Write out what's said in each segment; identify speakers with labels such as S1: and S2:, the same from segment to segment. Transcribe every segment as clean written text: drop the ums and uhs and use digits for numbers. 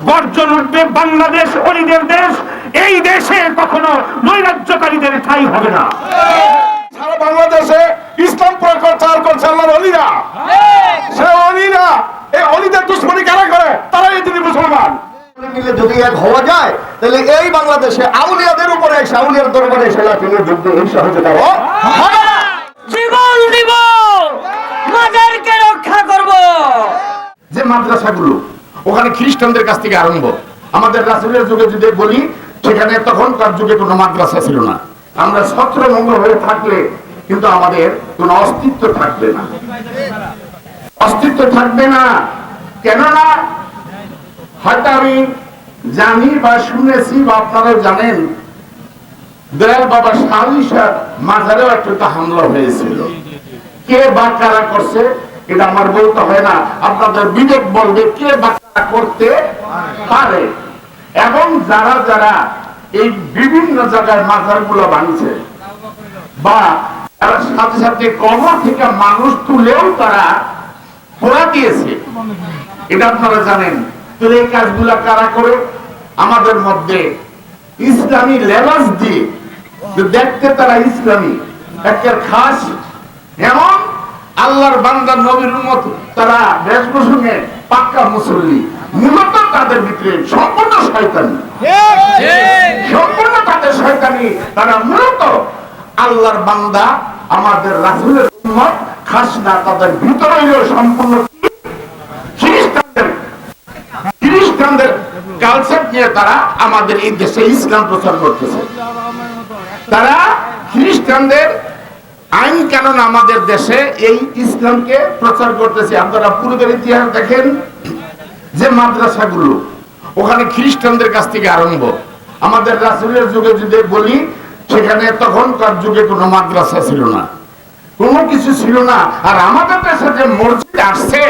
S1: গর্জন উঠবে বাংলাদেশ অলিদের দেশ। এই দেশে কখনো নৈরাজ্যকারীদের ঠাঁই হবে না।
S2: সারা বাংলাদেশে ইসলাম প্রচার করছে আল্লাহর অলিরা। সে অলিরা, এই অলিদের দুশ্মনী কারা করে? তারা এই তিনি মুসলমান।
S3: মিলে যদি এক হওয়া যায় তাহলে এই বাংলাদেশে আউলিয়াদের উপরে এসে আউলিয়ার দরবারে এসে লাঠিয়ে যুদ্ধ এই সহযোগিতা
S4: জীবন দিব, মাজারকে রক্ষা করব।
S2: যে মাদ্রাসাগুলো ওখানে খ্রিস্টানদের কাছ থেকে আরম্ভ, আমাদের রাসূলের যুগে যদি বলি সেখানে তখনকার যুগে কোনো মাদ্রাসা ছিল না। আমরা ছত্রমঙ্গল হয়ে থাকলে কিন্তু আমাদের কোনো অস্তিত্ব থাকবে না, অস্তিত্ব থাকবে না। কেননা হয়তো আমি জানি বা শুনেছি বা আপনারাও জানেন, দয়াল বাবা শাহ আলী শাহ মাজারেও একটা হামলা হয়েছিল। কে বা কারা করছে এটা আমার বলতে হয় না, আপনাদের বিবেক বলবে কে বা কারা করতে পারে। এবং যারা যারা এই বিভিন্ন জায়গায় মাজারগুলো ভাঙছে বা তার সাথে সাথে কবর থেকে মানুষ তুলেও তারা পোড়া দিয়েছে, এটা আপনারা জানেন। তো এই কাজগুলা কারা করে? আমাদের মধ্যে ইসলামী লেবাস দিয়ে দেখতে তারা ইসলামী একটা খাস, এমন আল্লাহর বান্দা নবীর উম্মত তারা বেশভূষণে পাক্কা মুসল্লি, মূলত তাদের ভিতরে সম্পূর্ণ শয়তানি, সম্পূর্ণ তাদের শয়তানি। তারা মূলত আল্লাহর বান্দা, আমাদের রাসূলের উম্মত খাস না, তাদের ভিতরে সম্পূর্ণ খ্রিস্টানদের কালচার নিয়ে তারা আমাদের এই দেশে ইসলাম প্রচার করতেছে। তারা খ্রিস্টানদের আইন কানুন আমাদের দেশে এই ইসলামকে প্রচার করতেছে। আপনারা পূর্বের ইতিহাস দেখেন, যে মাদ্রাসাগুলো ওখানে খ্রিস্টানদের কাছ থেকে আরম্ভ, আমাদের রাসূলের যুগে যদি বলি সেখানে তখনকার যুগে কোনো মাদ্রাসা ছিল না, কোনো কিছু ছিল না। আর আমাদের দেশে যে মসজিদ আসছে,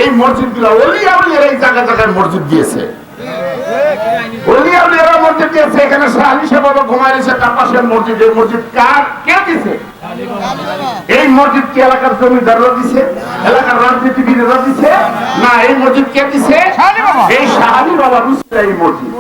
S2: এই মসজিদগুলো ওলিয়া উলিয়ারা এই জায়গায় জায়গায় মসজিদ দিয়েছে, ওলিয়া উলিয়ারা মসজিদ দিয়েছে। এখানে শাহ আলী শাহ বাবা ঘুমায় রয়েছে, তার পাশে মসজিদ। এই মসজিদ কার, কে দিছে? এই মসজিদ কি এলাকার জমিদাররা দিছে? এলাকার রাজনীতিবিদরা দিছে? না, এই মসজিদ কে দিছে? এই শাহ আলী বাবা রুসিলা এই মসজিদ।